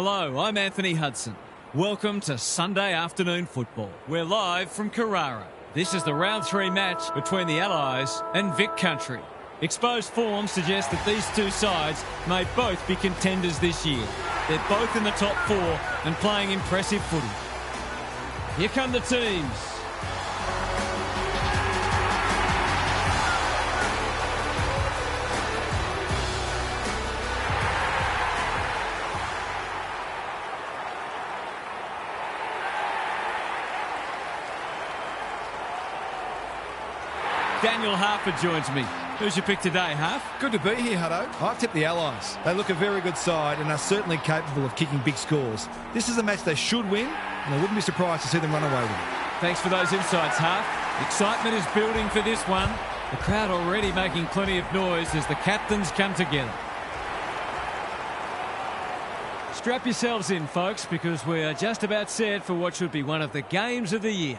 Hello, I'm Anthony Hudson. Welcome to Sunday afternoon football. We're live from Carrara. This is the round 3 match between the Allies and Vic Country. Exposed form suggests that these two sides may both be contenders this year. They're both in the top 4 and playing impressive footy. Here come the teams. Daniel Harford joins me. Who's your pick today, Harf? Good to be here, Hutto. I've tipped the Allies. They look a very good side and are certainly capable of kicking big scores. This is a match they should win, and I wouldn't be surprised to see them run away with it. Thanks for those insights, Harf. Excitement is building for this one. The crowd already making plenty of noise as the captains come together. Strap yourselves in, folks, because we are just about set for what should be one of the games of the year.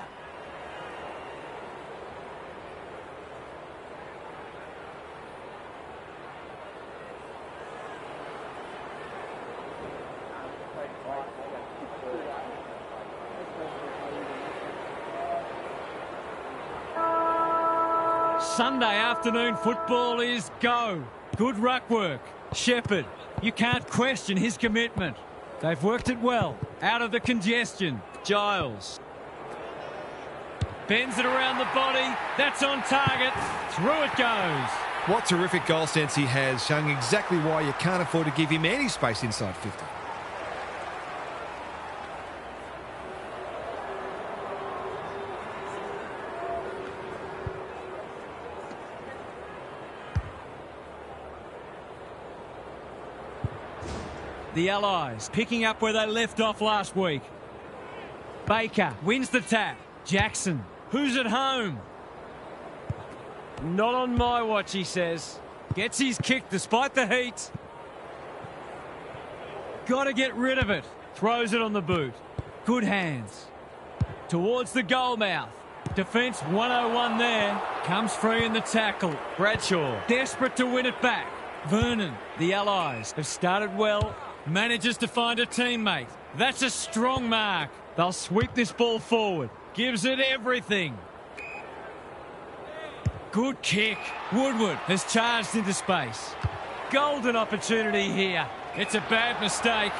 Sunday afternoon football is go. Good ruck work. Shepherd, you can't question his commitment. They've worked it well. Out of the congestion. Giles. Bends it around the body. That's on target. Through it goes. What terrific goal sense he has, showing exactly why you can't afford to give him any space inside 50. The Allies picking up where they left off last week. Baker wins the tap. Jackson, who's at home? Not on my watch, he says. Gets his kick despite the heat. Got to get rid of it. Throws it on the boot. Good hands. Towards the goal mouth. Defence 101 there. Comes free in the tackle. Bradshaw desperate to win it back. Vernon, the Allies have started well. Manages to find a teammate. That's a strong mark. They'll sweep this ball forward. Gives it everything. Good kick. Woodward has charged into space. Golden opportunity here. It's a bad mistake.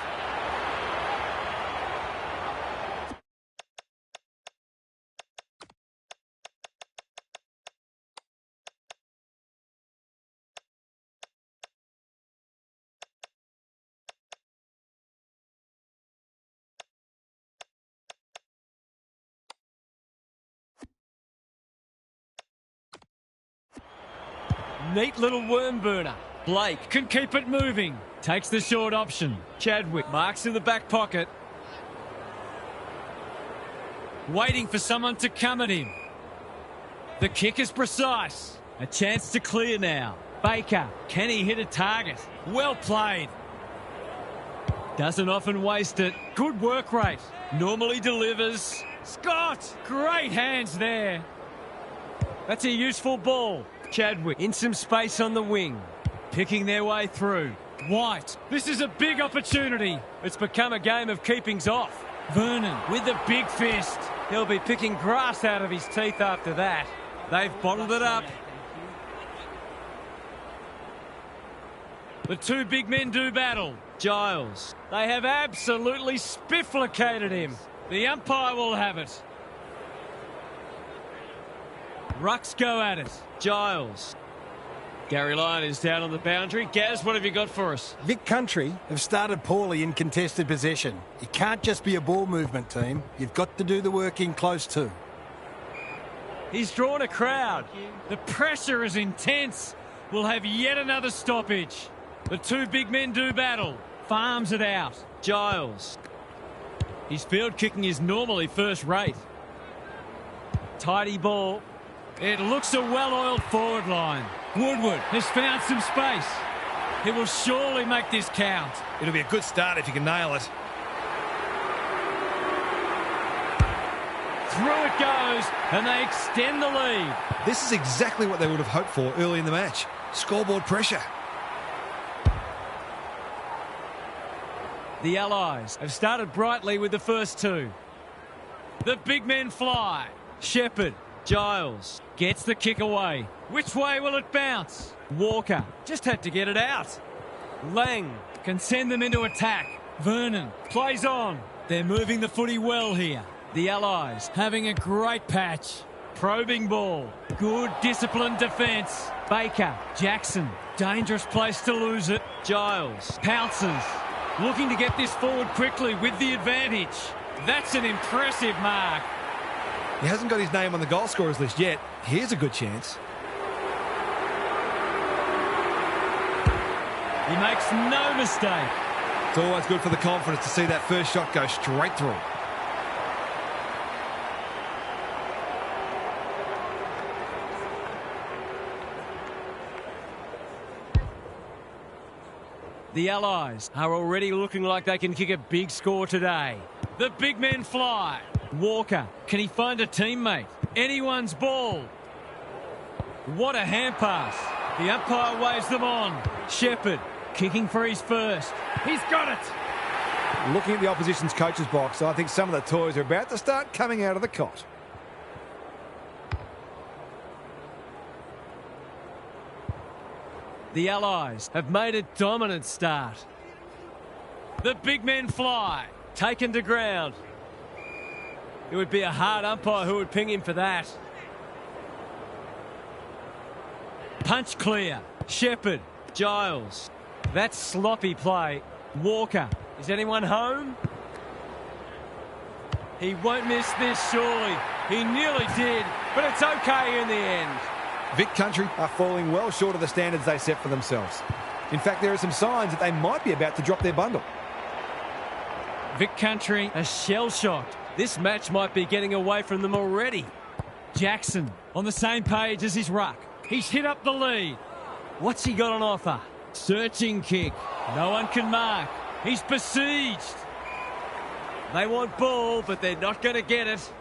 Neat little worm burner. Blake can keep it moving. Takes the short option. Chadwick marks in the back pocket. Waiting for someone to come at him. The kick is precise. A chance to clear now. Baker, can he hit a target? Well played. Doesn't often waste it. Good work rate. Normally delivers. Scott, great hands there. That's a useful ball. Chadwick in some space on the wing. Picking their way through. White. This is a big opportunity. It's become a game of keepings off. Vernon with the big fist. He'll be picking grass out of his teeth after that. They've bottled it up. The two big men do battle. Giles. They have absolutely spifflicated him. The umpire will have it. Rucks go at it. Giles. Gary Lyon is down on the boundary. Gaz, what have you got for us? Vic Country have started poorly in contested possession. You can't just be a ball movement team. You've got to do the work in close too. He's drawn a crowd. The pressure is intense. We'll have yet another stoppage. The two big men do battle. Farms it out. Giles. His field kicking is normally first rate. Tidy ball. It looks a well-oiled forward line. Woodward has found some space. He will surely make this count. It'll be a good start if you can nail it. Through it goes, and they extend the lead. This is exactly what they would have hoped for early in the match. Scoreboard pressure. The Allies have started brightly with the first two. The big men fly. Shepherd, Giles, gets the kick away. Which way will it bounce? Walker just had to get it out. Lang can send them into attack. Vernon plays on. They're moving the footy well here. The Allies having a great patch. Probing ball. Good disciplined defence. Baker, Jackson, dangerous place to lose it. Giles pounces. Looking to get this forward quickly with the advantage. That's an impressive mark. He hasn't got his name on the goal scorers list yet. Here's a good chance. He makes no mistake. It's always good for the confidence to see that first shot go straight through. The Allies are already looking like they can kick a big score today. The big men fly. Walker, can he find a teammate? Anyone's ball. What a hand pass. The umpire waves them on. Shepherd, kicking for his first. He's got it. Looking at the opposition's coach's box, I think some of the toys are about to start coming out of the cot. The Allies have made a dominant start. The big men fly. Taken to ground. It would be a hard umpire who would ping him for that. Punch clear. Shepherd. Giles. That's sloppy play. Walker. Is anyone home? He won't miss this, surely. He nearly did, but it's okay in the end. Vic Country are falling well short of the standards they set for themselves. In fact, there are some signs that they might be about to drop their bundle. Vic Country are shell-shocked. This match might be getting away from them already. Jackson on the same page as his ruck. He's hit up the lead. What's he got on offer? Searching kick. No one can mark. He's besieged. They want ball, but they're not going to get it.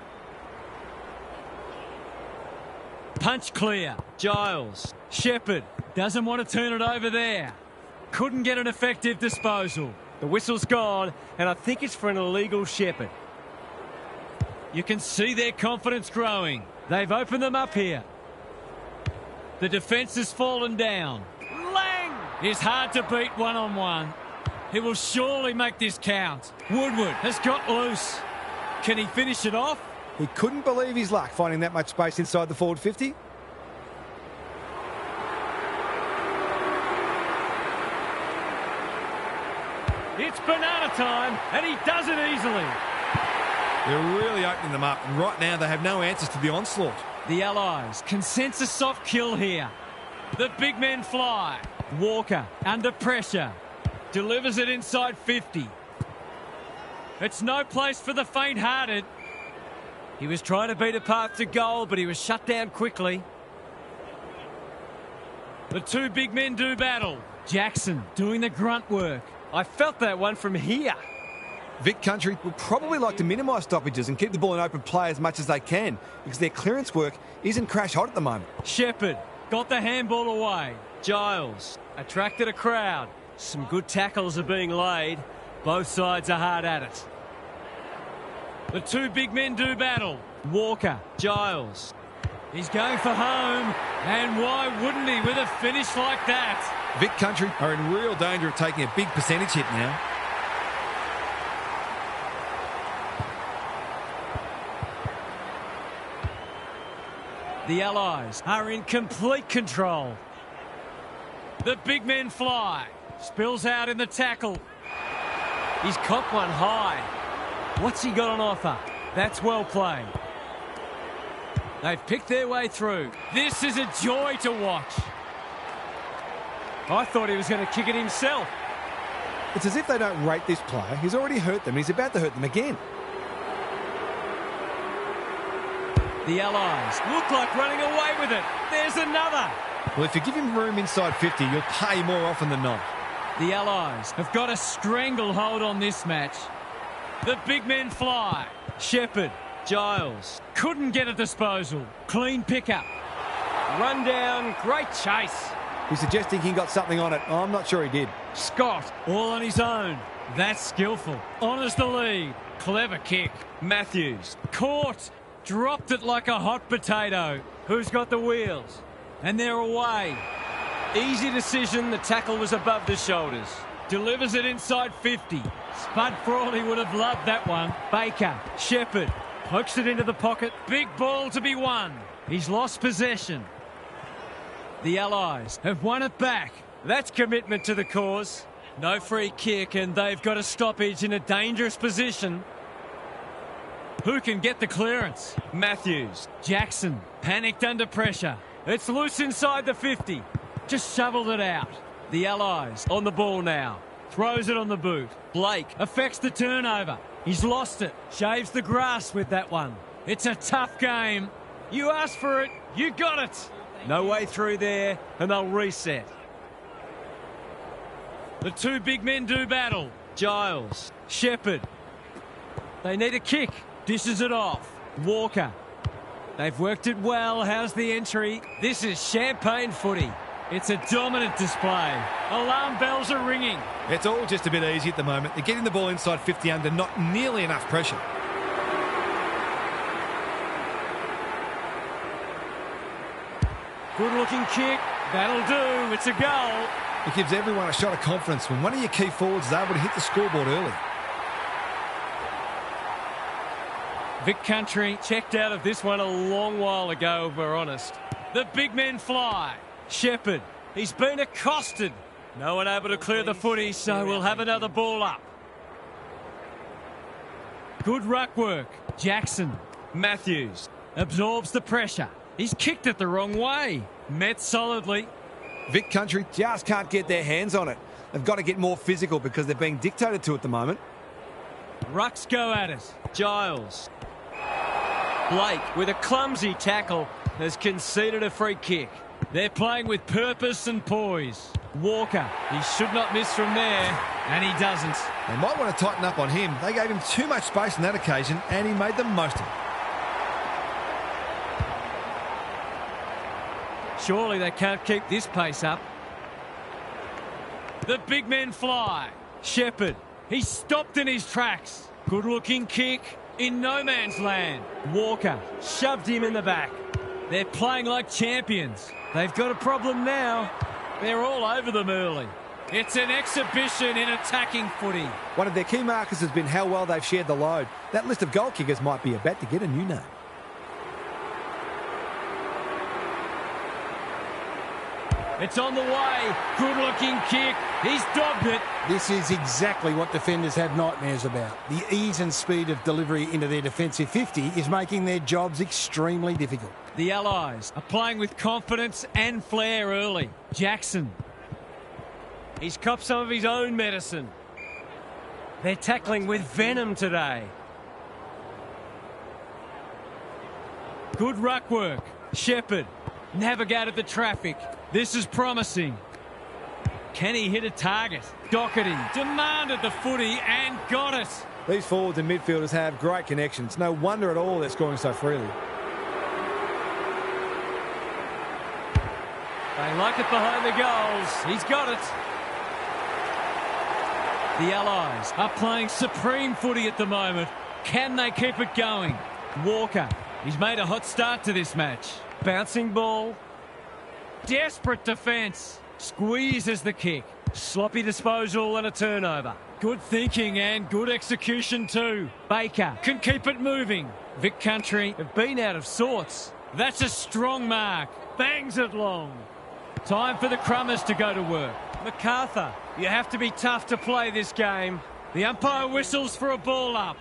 Punch clear. Giles. Shepherd doesn't want to turn it over there. Couldn't get an effective disposal. The whistle's gone, and I think it's for an illegal Shepherd. You can see their confidence growing. They've opened them up here. The defence has fallen down. Lang is hard to beat one-on-one. He will surely make this count. Woodward has got loose. Can he finish it off? He couldn't believe his luck finding that much space inside the forward 50. It's banana time, and he does it easily. They're really opening them up, and right now they have no answers to the onslaught. The Allies can sense a soft kill here. The big men fly. Walker under pressure. Delivers it inside 50. It's no place for the faint-hearted. He was trying to beat a path to goal, but he was shut down quickly. The two big men do battle. Jackson doing the grunt work. I felt that one from here. Vic Country would probably like to minimise stoppages and keep the ball in open play as much as they can because their clearance work isn't crash hot at the moment. Shepherd got the handball away. Giles attracted a crowd. Some good tackles are being laid. Both sides are hard at it. The two big men do battle. Walker, Giles. He's going for home. And why wouldn't he with a finish like that? Vic Country are in real danger of taking a big percentage hit now. The Allies are in complete control. The big men fly. Spills out in the tackle. He's copped one high. What's he got on offer? That's well played. They've picked their way through. This is a joy to watch. I thought he was going to kick it himself. It's as if they don't rate this player. He's already hurt them. He's about to hurt them again. The Allies look like running away with it. There's another. Well, if you give him room inside 50, you'll pay more often than not. The Allies have got a stranglehold on this match. The big men fly. Shepherd, Giles. Couldn't get a disposal. Clean pickup. Run down, great chase. He's suggesting he got something on it. I'm not sure he did. Scott, all on his own. That's skillful. Honours the lead. Clever kick. Matthews. Caught. Dropped it like a hot potato. Who's got the wheels? And they're away. Easy decision. The tackle was above the shoulders. Delivers it inside 50. Spud Frawley would have loved that one. Baker. Shepherd. Pokes it into the pocket. Big ball to be won. He's lost possession. The Allies have won it back. That's commitment to the cause. No free kick, and they've got a stoppage in a dangerous position. Who can get the clearance? Matthews. Jackson. Panicked under pressure. It's loose inside the 50. Just shoveled it out. The Allies on the ball now. Throws it on the boot. Blake affects the turnover. He's lost it. Shaves the grass with that one. It's a tough game. You asked for it. You got it. No way through there, and they'll reset. The two big men do battle. Giles. Shepherd. They need a kick. Dishes it off. Walker. They've worked it well. How's the entry? This is champagne footy. It's a dominant display. Alarm bells are ringing. It's all just a bit easy at the moment. They're getting the ball inside 50 under not nearly enough pressure. Good-looking kick. That'll do. It's a goal. It gives everyone a shot of confidence when one of your key forwards is able to hit the scoreboard early. Vic Country checked out of this one a long while ago, if we're honest. The big men fly. Shepherd. He's been accosted. No one able to clear the footy, so we'll have another ball up. Good ruck work. Jackson. Matthews. Absorbs the pressure. He's kicked it the wrong way. Met solidly. Vic Country just can't get their hands on it. They've got to get more physical because they're being dictated to at the moment. Rucks go at it. Giles. Blake with a clumsy tackle has conceded a free kick. They're playing with purpose and poise. Walker. He should not miss from there, and he doesn't. They might want to tighten up on him. They gave him too much space on that occasion, and he made the most of it. Surely they can't keep this pace up. The big men fly. Shepherd. He's stopped in his tracks. Good-looking kick in no man's land. Walker shoved him in the back. They're playing like champions. They've got a problem now. They're all over them early. It's an exhibition in attacking footy. One of their key markers has been how well they've shared the load. That list of goal kickers might be about to get a new name. It's on the way. Good-looking kick. He's dogged it. This is exactly what defenders have nightmares about. The ease and speed of delivery into their defensive 50 is making their jobs extremely difficult. The Allies are playing with confidence and flair early. Jackson. He's copped some of his own medicine. They're tackling with venom today. Good ruck work. Shepherd navigated the traffic. This is promising. Can he hit a target? Doherty demanded the footy and got it. These forwards and midfielders have great connections. No wonder at all they're scoring so freely. They like it behind the goals. He's got it. The Allies are playing supreme footy at the moment. Can they keep it going? Walker. He's made a hot start to this match. Bouncing ball. Desperate defence. Squeezes the kick. Sloppy disposal and a turnover. Good thinking and good execution too. Baker can keep it moving. Vic Country have been out of sorts. That's a strong mark. Bangs it long. Time for the Crummers to go to work. MacArthur, you have to be tough to play this game. The umpire whistles for a ball up.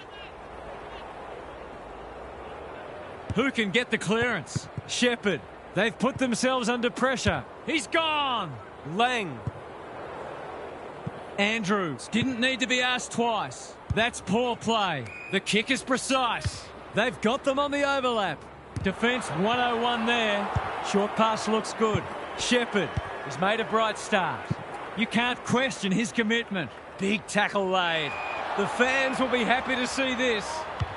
Who can get the clearance? Shepherd. They've put themselves under pressure. He's gone. Lang. Andrews didn't need to be asked twice. That's poor play. The kick is precise. They've got them on the overlap. Defence 101 there. Short pass looks good. Shepherd has made a bright start. You can't question his commitment. Big tackle laid. The fans will be happy to see this.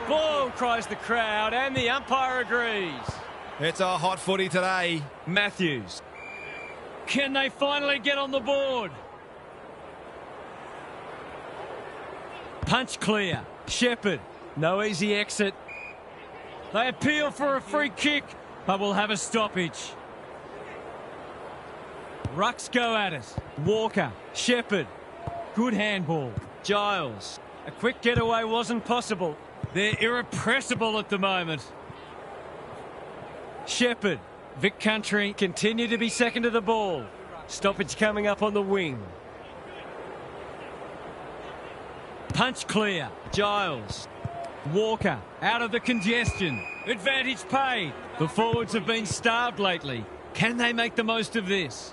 Ball, cries the crowd, and the umpire agrees. It's a hot footy today. Matthews. Can they finally get on the board? Punch clear. Shepherd. No easy exit. They appeal for a free kick, but will have a stoppage. Rucks go at it. Walker. Shepherd. Good handball. Giles. A quick getaway wasn't possible. They're irrepressible at the moment. Shepherd. Vic Country continue to be second to the ball. Stoppage coming up on the wing. Punch clear. Giles. Walker out of the congestion. Advantage paid. The forwards have been starved lately. Can they make the most of this?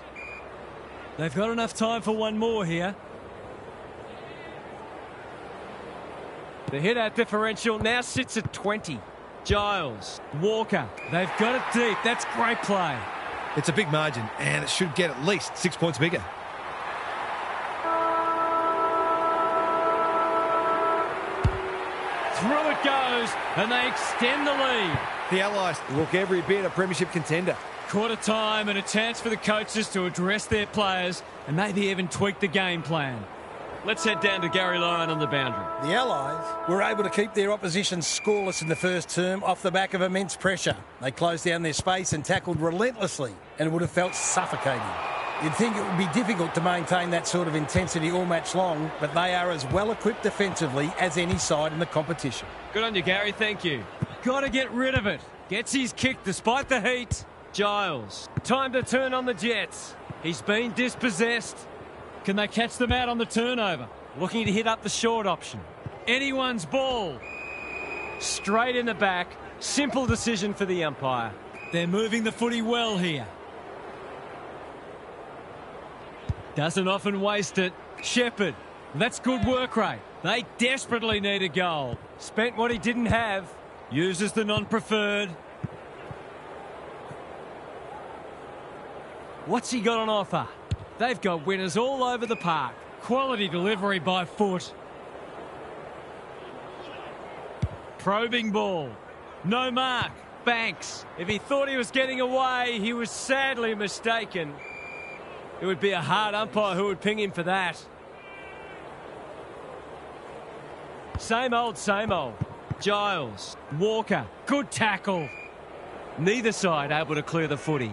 They've got enough time for one more here. The hit-out differential now sits at 20. Giles. Walker. They've got it deep. That's great play. It's a big margin, and it should get at least 6 points bigger. Through it goes, and they extend the lead. The Allies look every bit a premiership contender. Quarter time and a chance for the coaches to address their players and maybe even tweak the game plan. Let's head down to Gary Lyon on the boundary. The Allies were able to keep their opposition scoreless in the first term off the back of immense pressure. They closed down their space and tackled relentlessly, and it would have felt suffocating. You'd think it would be difficult to maintain that sort of intensity all match long, but they are as well equipped defensively as any side in the competition. Good on you, Gary. Thank you. Got to get rid of it. Gets his kick despite the heat. Giles. Time to turn on the Jets. He's been dispossessed. Can they catch them out on the turnover? Looking to hit up the short option. Anyone's ball. Straight in the back. Simple decision for the umpire. They're moving the footy well here. Doesn't often waste it. Shepherd. That's good work rate. They desperately need a goal. Spent what he didn't have. Uses the non-preferred. What's he got on offer? They've got winners all over the park. Quality delivery by foot. Probing ball. No mark. Banks. If he thought he was getting away, he was sadly mistaken. It would be a hard umpire who would ping him for that. Same old, same old. Giles. Walker. Good tackle. Neither side able to clear the footy.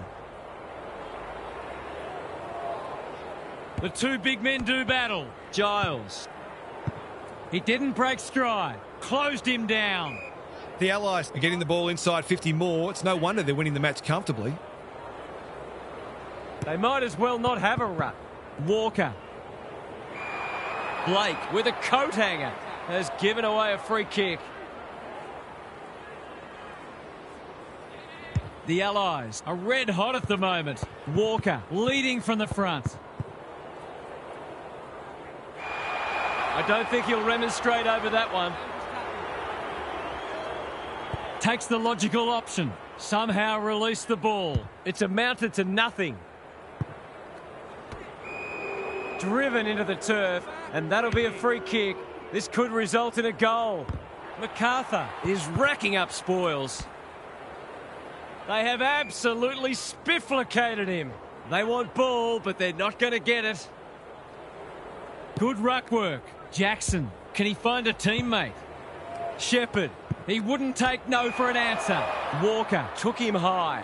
The two big men do battle. Giles. He didn't break stride. Closed him down. The Allies are getting the ball inside 50 more. It's no wonder they're winning the match comfortably. They might as well not have a run. Walker. Blake with a coat hanger has given away a free kick. The Allies are red hot at the moment. Walker leading from the front. I don't think he'll remonstrate over that one. Takes the logical option. Somehow release the ball. It's amounted to nothing. Driven into the turf, and that'll be a free kick. This could result in a goal. MacArthur is racking up spoils. They have absolutely spifflicated him. They want ball, but they're not going to get it. Good ruck work. Jackson, can he find a teammate? Shepherd, he wouldn't take no for an answer. Walker took him high.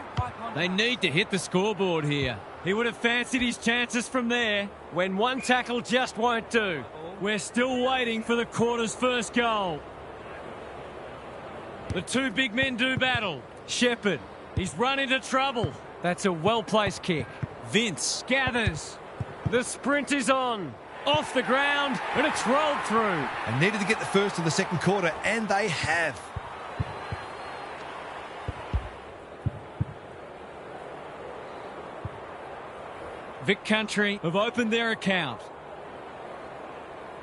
They need to hit the scoreboard here. He would have fancied his chances from there. When one tackle just won't do. We're still waiting for the quarter's first goal. The two big men do battle. Shepherd, he's run into trouble. That's a well-placed kick. Vince gathers. The sprint is on. Off the ground, and it's rolled through. They needed to get the first of the second quarter, and they have. Vic Country have opened their account.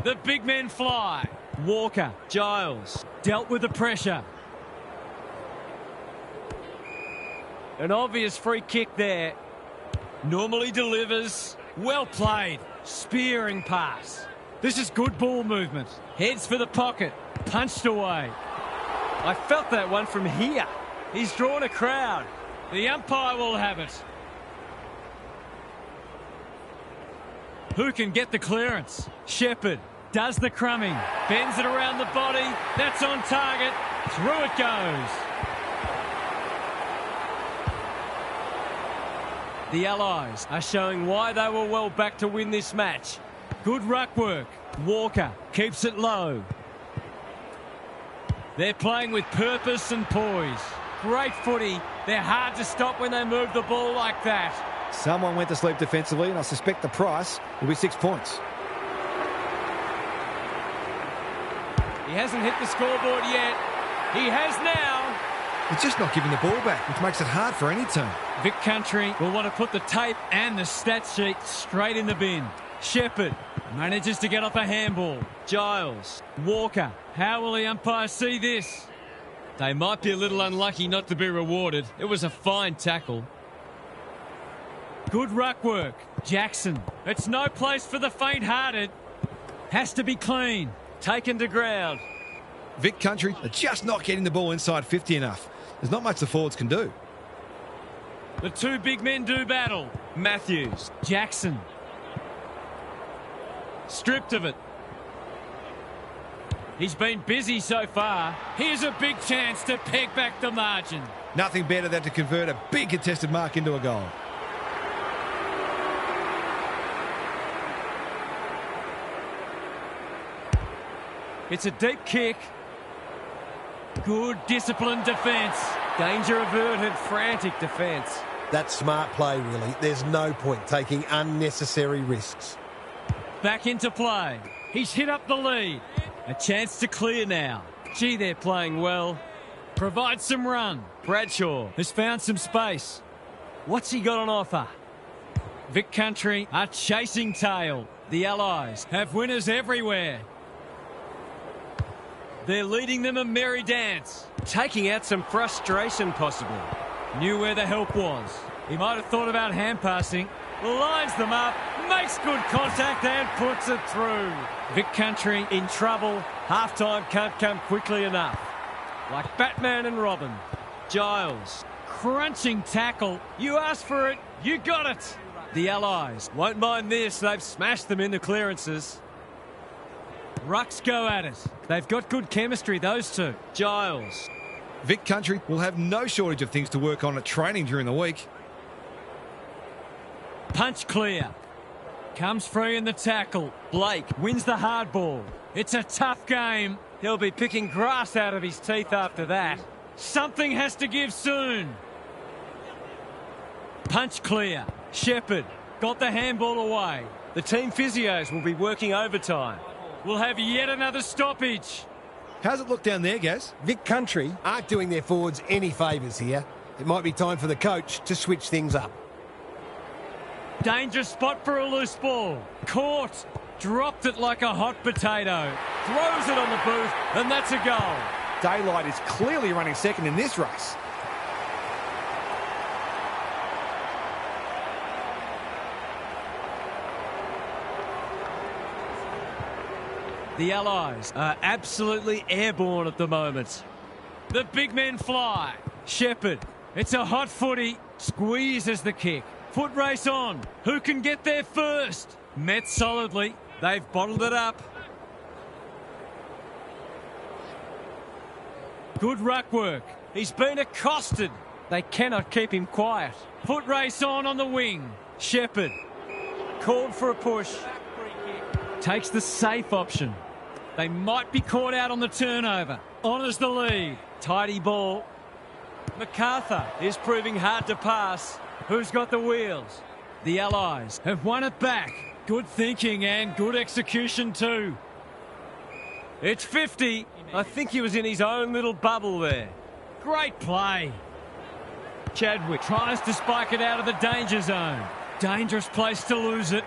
The big men fly. Walker, Giles, dealt with the pressure. An obvious free kick there. Normally delivers. Well played. Spearing pass. This is good ball movement. Heads for the pocket. Punched away. I felt that one from here. He's drawn a crowd. The umpire will have it. Who can get the clearance? Shepherd. Does the crumbing. Bends it around the body. That's on target. Through it goes. The Allies are showing why they were well back to win this match. Good ruck work. Walker keeps it low. They're playing with purpose and poise. Great footy. They're hard to stop when they move the ball like that. Someone went to sleep defensively, and I suspect the price will be 6 points. He hasn't hit the scoreboard yet. He has now. He's just not giving the ball back, which makes it hard for any team. Vic Country will want to put the tape and the stat sheet straight in the bin. Shepherd manages to get off a handball. Giles, Walker. How will the umpire see this? They might be a little unlucky not to be rewarded. It was a fine tackle. Good ruck work. Jackson. It's no place for the faint-hearted. Has to be clean. Taken to ground. Vic Country are just not getting the ball inside 50 enough. There's not much the forwards can do. The two big men do battle. Matthews. Jackson. Stripped of it. He's been busy so far. Here's a big chance to peg back the margin. Nothing better than to convert a big contested mark into a goal. It's a deep kick. Good disciplined defence. Danger averted, frantic defence. That's smart play, really. There's no point taking unnecessary risks. Back into play. He's hit up the lead. A chance to clear now. Gee, they're playing well. Provide some run. Bradshaw has found some space. What's he got on offer? Vic Country are chasing tail. The Allies have winners everywhere. They're leading them a merry dance. Taking out some frustration, possibly. Knew where the help was. He might have thought about hand passing. Lines them up, makes good contact and puts it through. Vic Country in trouble. Half-time can't come quickly enough. Like Batman and Robin. Giles, crunching tackle. You asked for it, you got it. The Allies won't mind this. They've smashed them into clearances. Rucks go at it. They've got good chemistry, those two. Giles. Vic Country will have no shortage of things to work on at training during the week. Punch clear. Comes free in the tackle. Blake wins the hard ball. It's a tough game. He'll be picking grass out of his teeth after that. Something has to give soon. Punch clear. Shepherd got the handball away. The team physios will be working overtime. We'll have yet another stoppage. How's it look down there, Gaz? Vic Country aren't doing their forwards any favours here. It might be time for the coach to switch things up. Dangerous spot for a loose ball. Caught. Dropped it like a hot potato. Throws it on the boot, and that's a goal. Daylight is clearly running second in this race. The Allies are absolutely airborne at the moment. The big men fly. Shepherd. It's a hot footy. Squeezes the kick. Foot race on. Who can get there first? Met solidly. They've bottled it up. Good ruck work. He's been accosted. They cannot keep him quiet. Foot race on the wing. Shepherd. Called for a push. Takes the safe option. They might be caught out on the turnover. Honours the lead. Tidy ball. MacArthur is proving hard to pass. Who's got the wheels? The Allies have won it back. Good thinking and good execution too. It's 50. I think he was in his own little bubble there. Great play. Chadwick tries to spike it out of the danger zone. Dangerous place to lose it.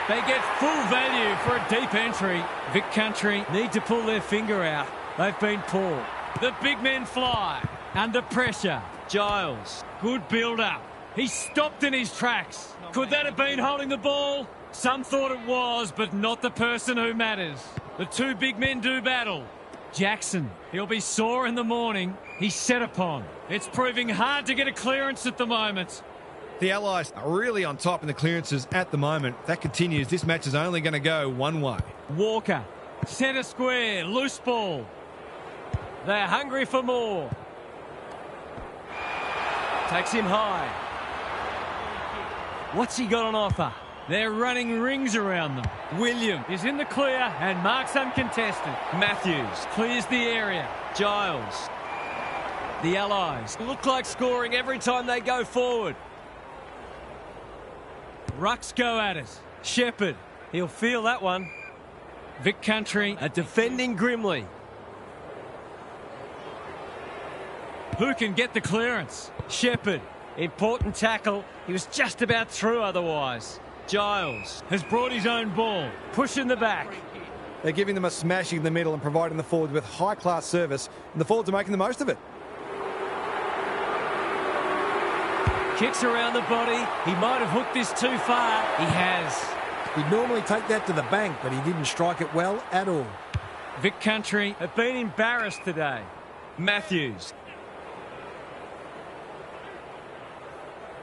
They get full value for a deep entry. Vic Country need to pull their finger out. They've been poor. The big men fly. Under pressure. Giles. Good build-up. He stopped in his tracks. Could that have been holding the ball? Some thought it was, but not the person who matters. The two big men do battle. Jackson. He'll be sore in the morning. He's set upon. It's proving hard to get a clearance at the moment. The Allies are really on top in the clearances at the moment. If that continues, this match is only going to go one way. Walker, centre square, loose ball. They're hungry for more. Takes him high. What's he got on offer? They're running rings around them. William is in the clear and marks uncontested. Matthews clears the area. Giles. The Allies look like scoring every time they go forward. Rucks go at it. Shepherd, he'll feel that one. Vic Country are defending grimly. Who can get the clearance? Shepherd, important tackle. He was just about through otherwise. Giles has brought his own ball, pushing the back. They're giving them a smashing in the middle and providing the forwards with high-class service, and the forwards are making the most of it. Kicks around the body. He might have hooked this too far. He has. He'd normally take that to the bank, but he didn't strike it well at all. Vic Country have been embarrassed today. Matthews.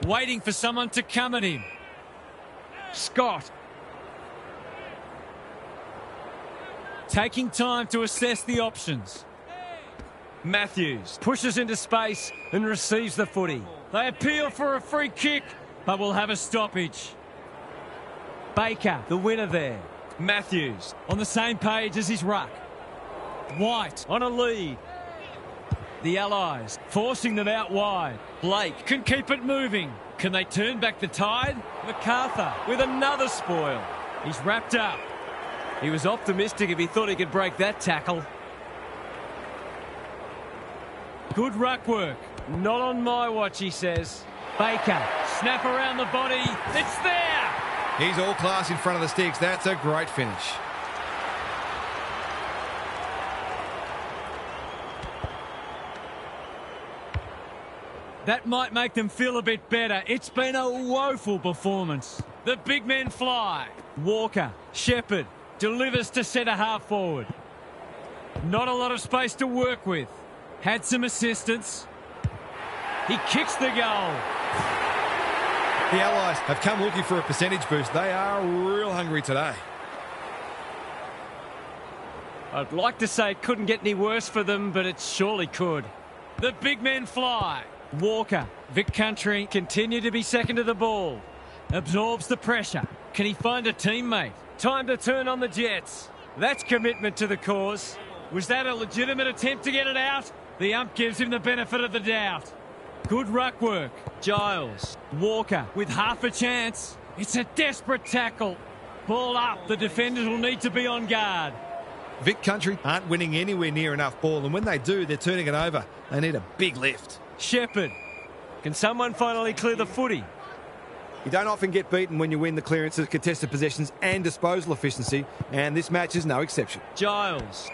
Waiting for someone to come at him. Scott. Taking time to assess the options. Matthews pushes into space and receives the footy. They appeal for a free kick, but will have a stoppage. Baker, the winner there. Matthews on the same page as his ruck. White on a lead. The Allies forcing them out wide. Blake can keep it moving. Can they turn back the tide? MacArthur with another spoil. He's wrapped up. He was optimistic if he thought he could break that tackle. Good ruck work. Not on my watch, he says. Baker, snap around the body. It's there! He's all class in front of the sticks. That's a great finish. That might make them feel a bit better. It's been a woeful performance. The big men fly. Walker, Shepherd, delivers to centre half forward. Not a lot of space to work with. Had some assistance. He kicks the goal. The Allies have come looking for a percentage boost. They are real hungry today. I'd like to say it couldn't get any worse for them, but it surely could. The big men fly. Walker, Vic Country continue to be second to the ball. Absorbs the pressure. Can he find a teammate? Time to turn on the Jets. That's commitment to the cause. Was that a legitimate attempt to get it out? The ump gives him the benefit of the doubt. Good ruck work. Giles. Walker with half a chance. It's a desperate tackle. Ball up. The defenders will need to be on guard. Vic Country aren't winning anywhere near enough ball, and when they do, they're turning it over. They need a big lift. Shepherd. Can someone finally clear the footy? You don't often get beaten when you win the clearances, contested possessions and disposal efficiency, and this match is no exception. Giles.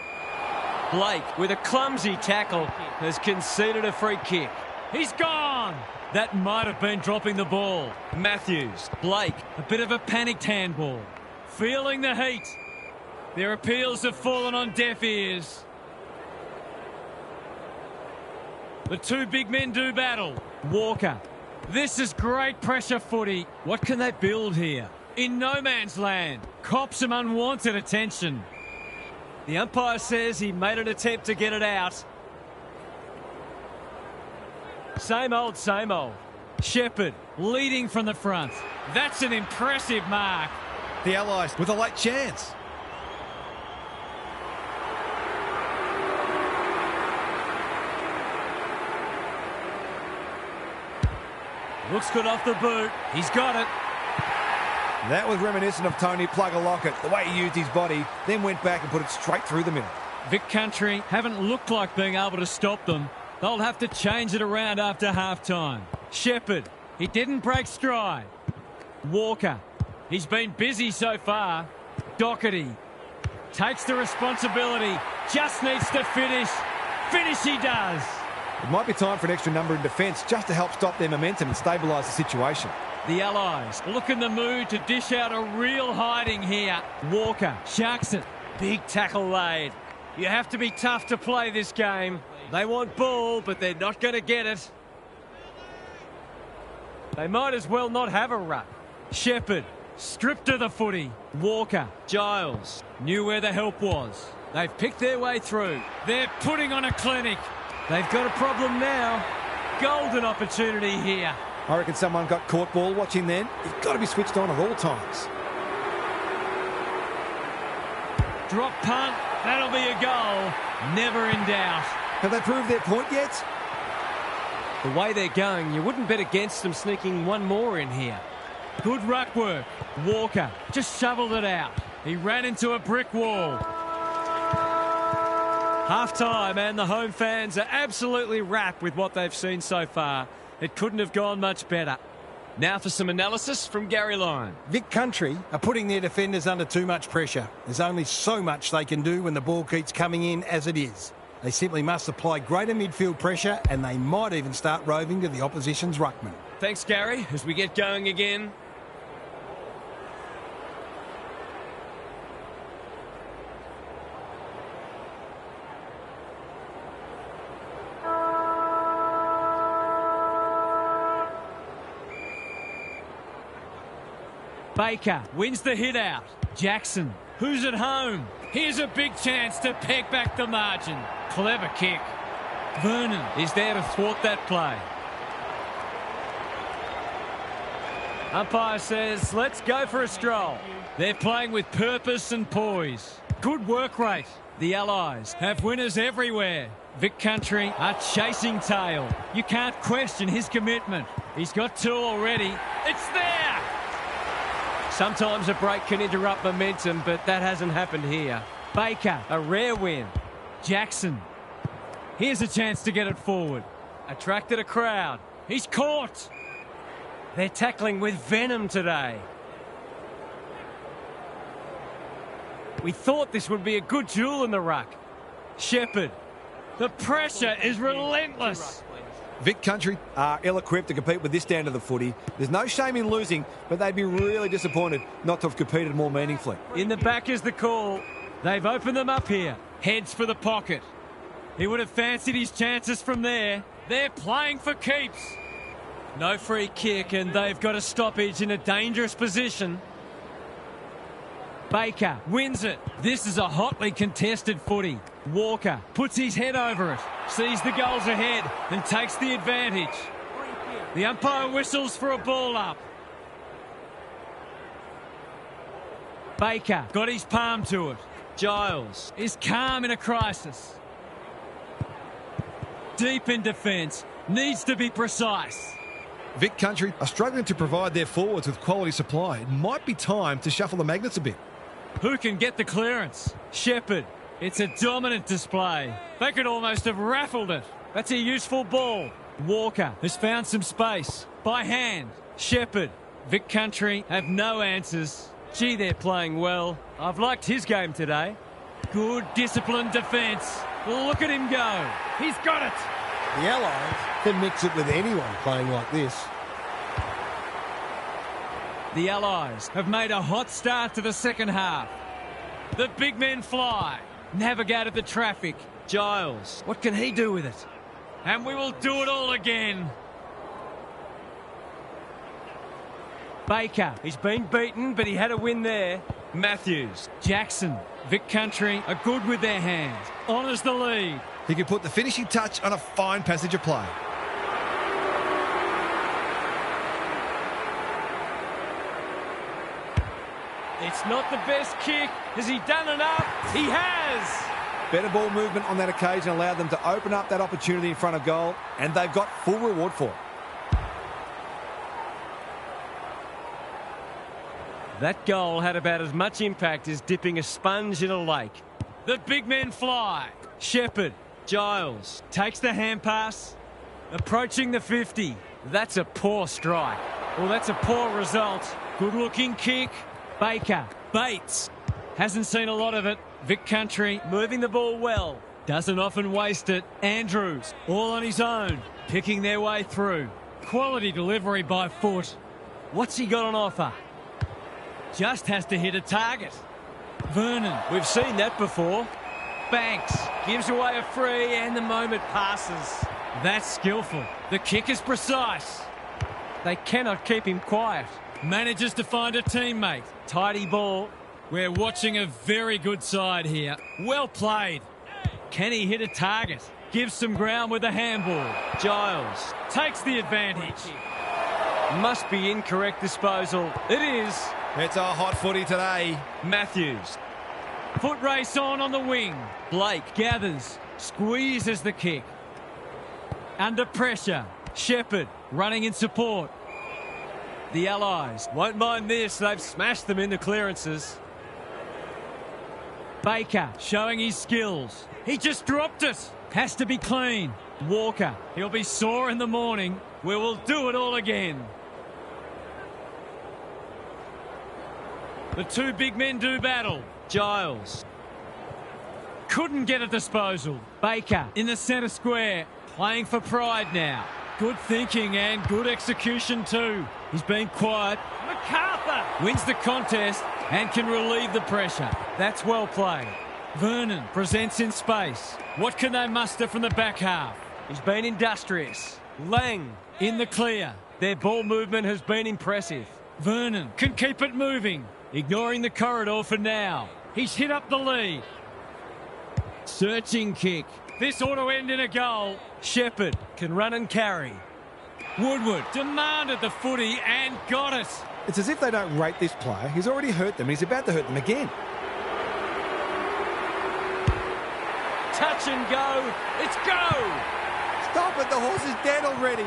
Blake with a clumsy tackle has conceded a free kick. He's gone! That might have been dropping the ball. Matthews. Blake. A bit of a panicked handball. Feeling the heat. Their appeals have fallen on deaf ears. The two big men do battle. Walker. This is great pressure footy. What can they build here? In no man's land. Cops some unwanted attention. The umpire says he made an attempt to get it out. Same old, same old. Shepherd leading from the front. That's an impressive mark. The Allies with a late chance. Looks good off the boot. He's got it. That was reminiscent of Tony Plugger-Lockett, the way he used his body, then went back and put it straight through the middle. Vic Country haven't looked like being able to stop them. They'll have to change it around after half-time. Shepherd, he didn't break stride. Walker, he's been busy so far. Doherty takes the responsibility, just needs to finish. Finish he does. It might be time for an extra number in defence just to help stop their momentum and stabilise the situation. The Allies look in the mood to dish out a real hiding here. Walker sharks it. Big tackle laid. You have to be tough to play this game. They want ball, but they're not going to get it. They might as well not have a ruck. Shepherd, stripped of the footy. Walker, Giles, knew where the help was. They've picked their way through. They're putting on a clinic. They've got a problem now. Golden opportunity here. I reckon someone got caught ball watching then. You've got to be switched on at all times. Drop punt. That'll be a goal. Never in doubt. Have they proved their point yet? The way they're going, you wouldn't bet against them sneaking one more in here. Good ruck work. Walker just shoveled it out. He ran into a brick wall. Half-time, and the home fans are absolutely wrapped with what they've seen so far. It couldn't have gone much better. Now for some analysis from Gary Lyon. Vic Country are putting their defenders under too much pressure. There's only so much they can do when the ball keeps coming in as it is. They simply must apply greater midfield pressure, and they might even start roving to the opposition's ruckman. Thanks, Gary, as we get going again. Baker wins the hit out. Jackson, who's at home? Here's a big chance to peg back the margin. Clever kick. Vernon is there to thwart that play. Umpire says, let's go for a stroll. They're playing with purpose and poise. Good work rate. The Allies have winners everywhere. Vic Country are chasing tail. You can't question his commitment. He's got two already. It's there! Sometimes a break can interrupt momentum, but that hasn't happened here. Baker, a rare win. Jackson. Here's a chance to get it forward. Attracted a crowd. He's caught. They're tackling with venom today. We thought this would be a good duel in the ruck. Shepherd. The pressure is relentless. Vic Country are ill-equipped to compete with this stand of the footy. There's no shame in losing, but they'd be really disappointed not to have competed more meaningfully. In the back is the call. They've opened them up here. Heads for the pocket. He would have fancied his chances from there. They're playing for keeps. No free kick, and they've got a stoppage in a dangerous position. Baker wins it. This is a hotly contested footy. Walker puts his head over it, sees the goals ahead and takes the advantage. The umpire whistles for a ball up. Baker got his palm to it. Giles is calm in a crisis. Deep in defence, needs to be precise. Vic Country are struggling to provide their forwards with quality supply. It might be time to shuffle the magnets a bit. Who can get the clearance? Shepherd. It's a dominant display. They could almost have raffled it. That's a useful ball. Walker has found some space. By hand. Shepherd. Vic Country have no answers. Gee, they're playing well. I've liked his game today. Good disciplined defence. Look at him go. He's got it. The Allies can mix it with anyone playing like this. The Allies have made a hot start to the second half. The big men fly. Navigated the traffic. Giles, what can he do with it? And we will do it all again. Baker, he's been beaten, but he had a win there. Matthews, Jackson, Vic Country are good with their hands. Honours the lead. He can put the finishing touch on a fine passage of play. It's not the best kick. Has he done enough? He has. Better ball movement on that occasion allowed them to open up that opportunity in front of goal, and they've got full reward for it. That goal had about as much impact as dipping a sponge in a lake. The big men fly. Shepherd, Giles, takes the hand pass. Approaching the 50. That's a poor strike. Well, that's a poor result. Good-looking kick. Baker, Bates, hasn't seen a lot of it. Vic Country moving the ball well. Doesn't often waste it. Andrews, all on his own, picking their way through. Quality delivery by foot. What's he got on offer? Just has to hit a target. Vernon, we've seen that before. Banks gives away a free and the moment passes. That's skillful. The kick is precise. They cannot keep him quiet. Manages to find a teammate. Tidy ball. We're watching a very good side here. Well played. Can he hit a target? Gives some ground with a handball. Giles takes the advantage. Must be incorrect disposal. It is. It's a hot footy today. Matthews. Foot race on the wing. Blake gathers. Squeezes the kick. Under pressure. Shepherd running in support. The Allies won't mind this. They've smashed them into clearances. Baker showing his skills. He just dropped it. Has to be clean. Walker. He'll be sore in the morning. We will do it all again. The two big men do battle. Giles. Couldn't get a disposal. Baker in the centre square. Playing for pride now. Good thinking and good execution too. He's been quiet. MacArthur wins the contest and can relieve the pressure. That's well played. Vernon presents in space. What can they muster from the back half? He's been industrious. Lang in the clear. Their ball movement has been impressive. Vernon can keep it moving. Ignoring the corridor for now. He's hit up the lead. Searching kick. This ought to end in a goal. Shepherd can run and carry. Woodward demanded the footy and got it. It's as if they don't rate this player. He's already hurt them. He's about to hurt them again. Touch and go. It's go. Stop it. The horse is dead already.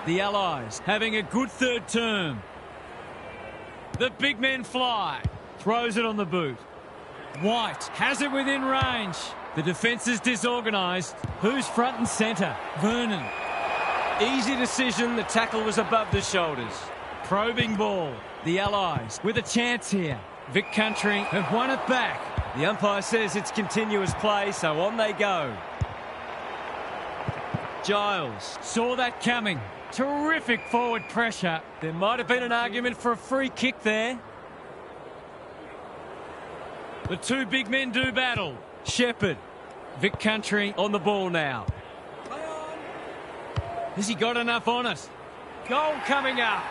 The Allies having a good third term. The big men fly. Throws it on the boot. White has it within range. The defence is disorganised. Who's front and centre? Vernon. Easy decision. The tackle was above the shoulders. Probing ball. The Allies with a chance here. Vic Country have won it back. The umpire says it's continuous play, so on they go. Giles saw that coming. Terrific forward pressure. There might have been an argument for a free kick there. The two big men do battle. Shepherd. Vic Country on the ball now. Has he got enough on it? Goal coming up.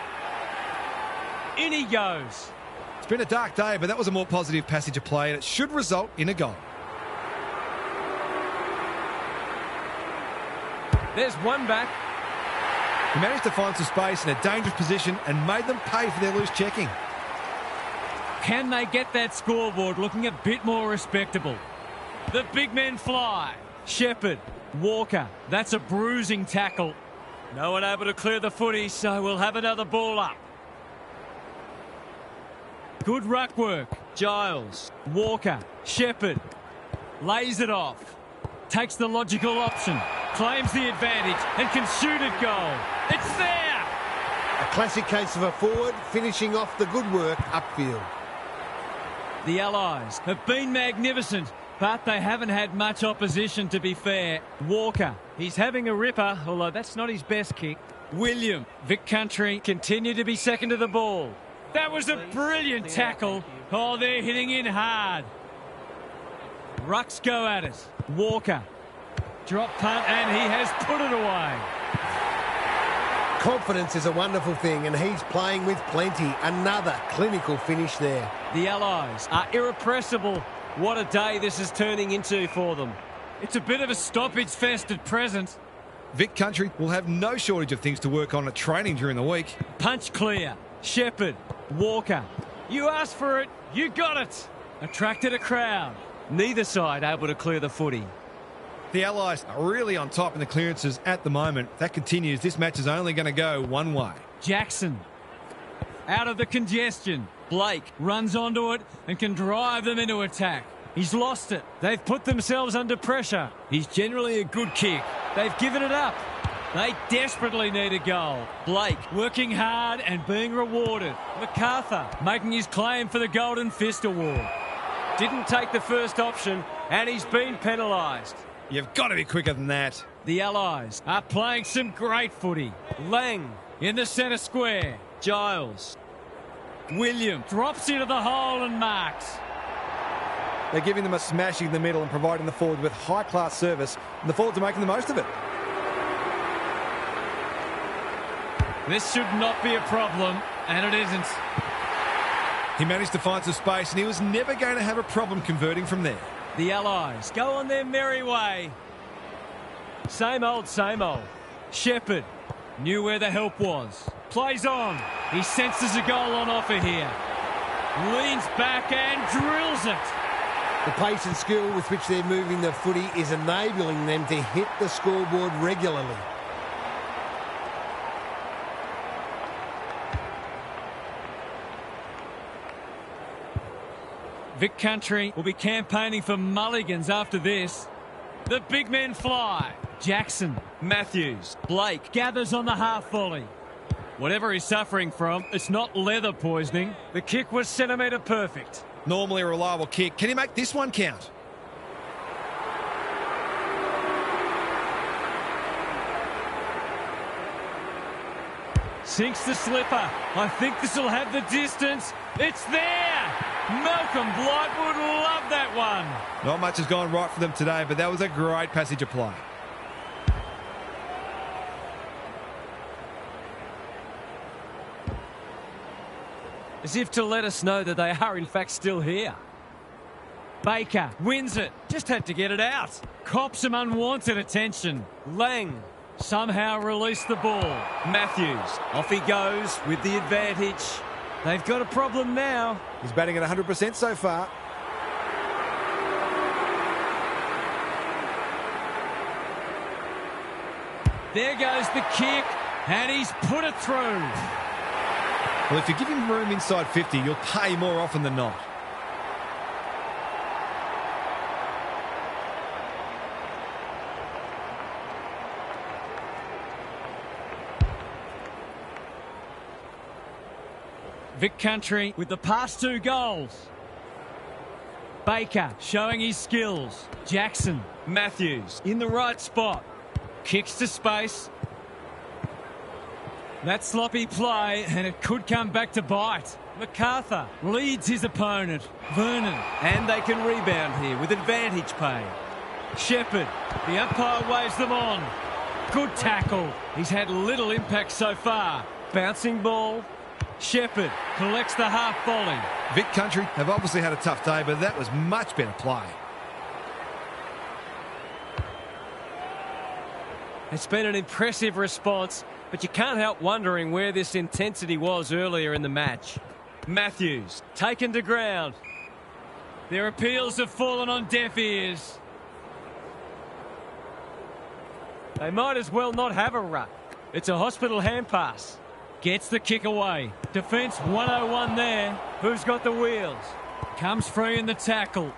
In he goes. It's been a dark day, but that was a more positive passage of play, and it should result in a goal. There's one back. He managed to find some space in a dangerous position and made them pay for their loose checking. Can they get that scoreboard looking a bit more respectable? The big men fly. Shepherd. Walker. That's a bruising tackle. No one able to clear the footy, so we'll have another ball up. Good ruck work. Giles. Walker. Shepherd. Lays it off. Takes the logical option. Claims the advantage and can shoot at goal. It's there! A classic case of a forward finishing off the good work upfield. The Allies have been magnificent, but they haven't had much opposition, to be fair. Walker, he's having a ripper, although that's not his best kick. William, Vic Country, continue to be second to the ball. That was a brilliant tackle. Oh, they're hitting in hard. Rucks go at it. Walker. Drop punt, and he has put it away. Confidence is a wonderful thing, and he's playing with plenty. Another clinical finish there. The Allies are irrepressible. What a day this is turning into for them. It's a bit of a stoppage fest at present. Vic Country will have no shortage of things to work on at training during the week. Punch clear. Shepherd. Walker. You asked for it. You got it. Attracted a crowd. Neither side able to clear the footy. The Allies are really on top in the clearances at the moment. If that continues, this match is only going to go one way. Jackson. Out of the congestion. Blake runs onto it and can drive them into attack. He's lost it. They've put themselves under pressure. He's generally a good kick. They've given it up. They desperately need a goal. Blake working hard and being rewarded. MacArthur making his claim for the Golden Fist Award. Didn't take the first option and he's been penalised. You've got to be quicker than that. The Allies are playing some great footy. Lang in the centre square. Giles. William drops into the hole and marks. They're giving them a smashing in the middle and providing the forward with high-class service, and the forwards are making the most of it. This should not be a problem, and it isn't. He managed to find some space, and he was never going to have a problem converting from there. The Allies go on their merry way. Same old, same old. Shepherd knew where the help was. Plays on. He senses a goal on offer here. Leans back and drills it. The pace and skill with which they're moving the footy is enabling them to hit the scoreboard regularly. Vic Country will be campaigning for mulligans after this. The big men fly. Jackson, Matthews, Blake gathers on the half volley. Whatever he's suffering from, it's not leather poisoning. The kick was centimetre perfect. Normally a reliable kick. Can he make this one count? Sinks the slipper. I think this will have the distance. It's there! Malcolm Blight would love that one. Not much has gone right for them today, but that was a great passage of play. As if to let us know that they are in fact still here. Baker wins it. Just had to get it out. Cops some unwanted attention. Lang somehow released the ball. Matthews, off he goes with the advantage. They've got a problem now. He's batting at 100% so far. There goes the kick, and he's put it through. Well, if you give him room inside 50, you'll pay more often than not. Vic Country with the past 2 goals. Baker showing his skills. Jackson, Matthews in the right spot. Kicks to space. That sloppy play, and it could come back to bite. MacArthur leads his opponent, Vernon, and they can rebound here with advantage pay. Shepherd, the umpire waves them on. Good tackle. He's had little impact so far. Bouncing ball. Shepherd collects the half volley. Vic Country have obviously had a tough day, but that was much better play. It's been an impressive response, but you can't help wondering where this intensity was earlier in the match. Matthews taken to ground. Their appeals have fallen on deaf ears. They might as well not have a ruck. It's a hospital hand pass. Gets the kick away. Defence 101 there. Who's got the wheels? Comes free in the tackle.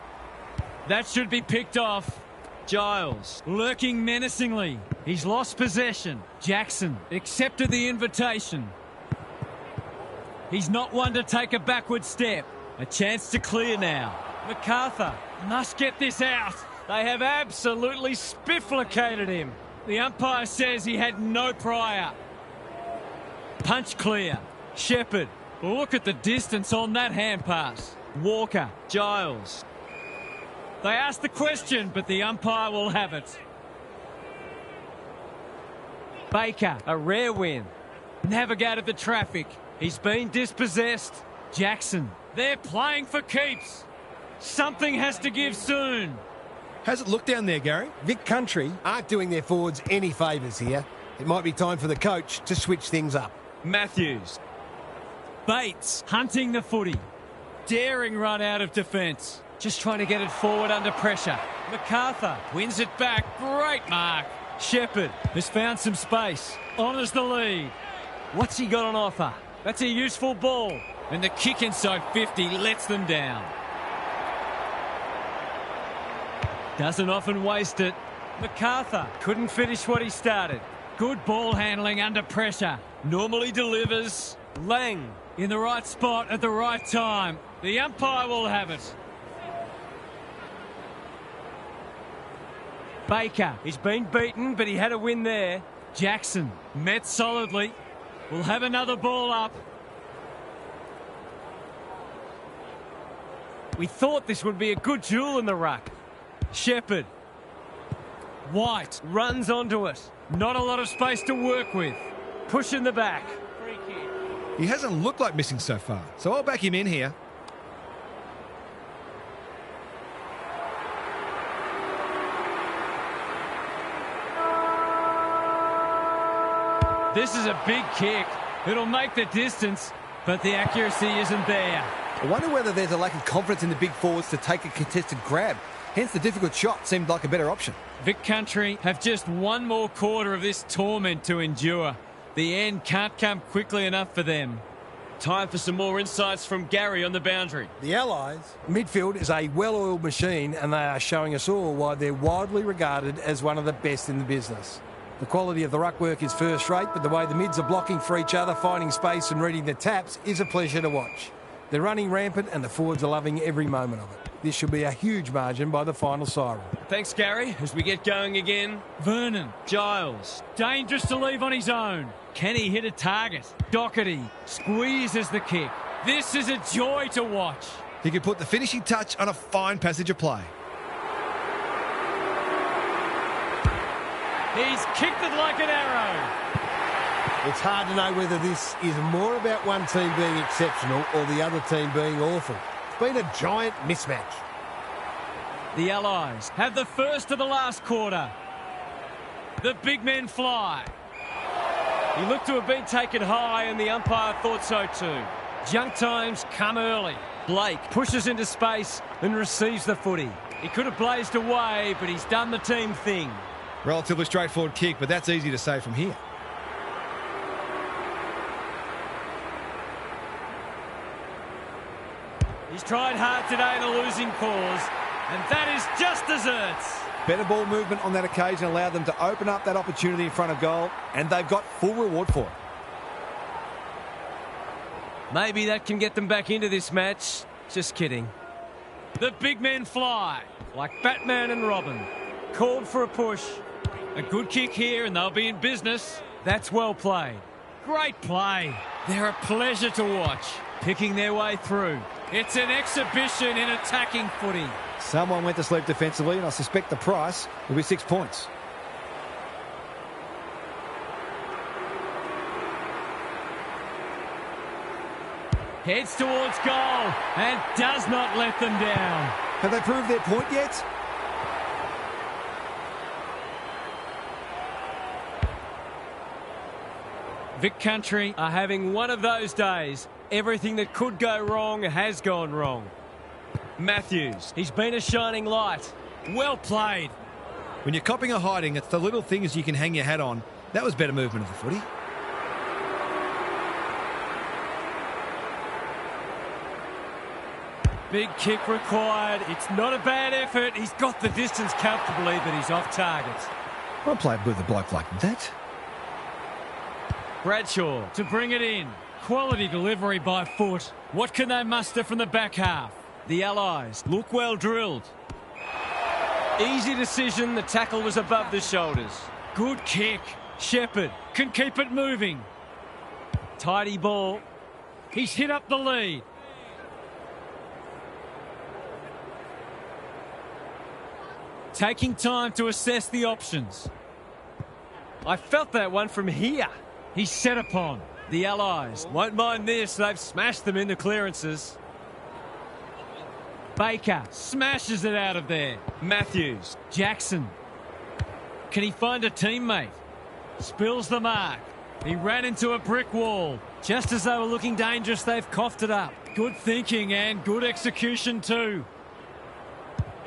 That should be picked off. Giles lurking menacingly. He's lost possession. Jackson accepted the invitation. He's not one to take a backward step. A chance to clear now. MacArthur must get this out. They have absolutely spifflicated him. The umpire says he had no prior. Punch clear. Shepherd. Look at the distance on that hand pass. Walker. Giles. They asked the question, but the umpire will have it. Baker, a rare win. Navigated the traffic. He's been dispossessed. Jackson. They're playing for keeps. Something has to give soon. How's it look down there, Gary? Vic Country aren't doing their forwards any favours here. It might be time for the coach to switch things up. Matthews. Bates hunting the footy. Daring run out of defence. Just trying to get it forward under pressure. MacArthur wins it back. Great mark. Shepherd has found some space. Honours the lead. What's he got on offer? That's a useful ball. And the kick inside 50 lets them down. Doesn't often waste it. MacArthur couldn't finish what he started. Good ball handling under pressure. Normally delivers. Lang in the right spot at the right time. The umpire will have it. Baker, he's been beaten, but he had a win there. Jackson met solidly. We'll have another ball up. We thought this would be a good duel in the ruck. Shepherd. White runs onto it. Not a lot of space to work with. Push in the back. Free kick. He hasn't looked like missing so far, so I'll back him in here. This is a big kick. It'll make the distance, but the accuracy isn't there. I wonder whether there's a lack of confidence in the big forwards to take a contested grab. Hence, the difficult shot seemed like a better option. Vic Country have just one more quarter of this torment to endure. The end can't come quickly enough for them. Time for some more insights from Gary on the boundary. The Allies midfield is a well-oiled machine, and they are showing us all why they're widely regarded as one of the best in the business. The quality of the ruck work is first rate, but the way the mids are blocking for each other, finding space and reading the taps is a pleasure to watch. They're running rampant and the forwards are loving every moment of it. This should be a huge margin by the final siren. Thanks, Gary. As we get going again, Vernon, Giles, dangerous to leave on his own. Can he hit a target? Doherty squeezes the kick. This is a joy to watch. He could put the finishing touch on a fine passage of play. He's kicked it like an arrow. It's hard to know whether this is more about one team being exceptional or the other team being awful. It's been a giant mismatch. The Allies have the first of the last quarter. The big men fly. He looked to have been taken high and the umpire thought so too. Junk times come early. Blake pushes into space and receives the footy. He could have blazed away, but he's done the team thing. Relatively straightforward kick, but that's easy to say from here. He's tried hard today in a losing cause, and that is just desserts. Better ball movement on that occasion allowed them to open up that opportunity in front of goal, and they've got full reward for it. Maybe that can get them back into this match. Just kidding. The big men fly, like Batman and Robin. Called for a push. A good kick here, and they'll be in business. That's well played. Great play. They're a pleasure to watch, picking their way through. It's an exhibition in attacking footy. Someone went to sleep defensively, and I suspect the price will be 6 points. Heads towards goal and does not let them down. Have they proved their point yet? Vic Country are having one of those days. Everything that could go wrong has gone wrong. Matthews, he's been a shining light. Well played. When you're copping a hiding, it's the little things you can hang your hat on. That was better movement of the footy. Big kick required. It's not a bad effort. He's got the distance comfortably, but he's off target. I played with a bloke like that. Bradshaw to bring it in. Quality delivery by foot. What can they muster from the back half? The Allies look well drilled. Easy decision. The tackle was above the shoulders. Good kick. Shepherd can keep it moving. Tidy ball. He's hit up the lead. Taking time to assess the options. I felt that one from here. He's set upon. The Allies won't mind this. They've smashed them into clearances. Baker smashes it out of there. Matthews. Jackson. Can he find a teammate? Spills the mark. He ran into a brick wall. Just as they were looking dangerous, they've coughed it up. Good thinking and good execution too.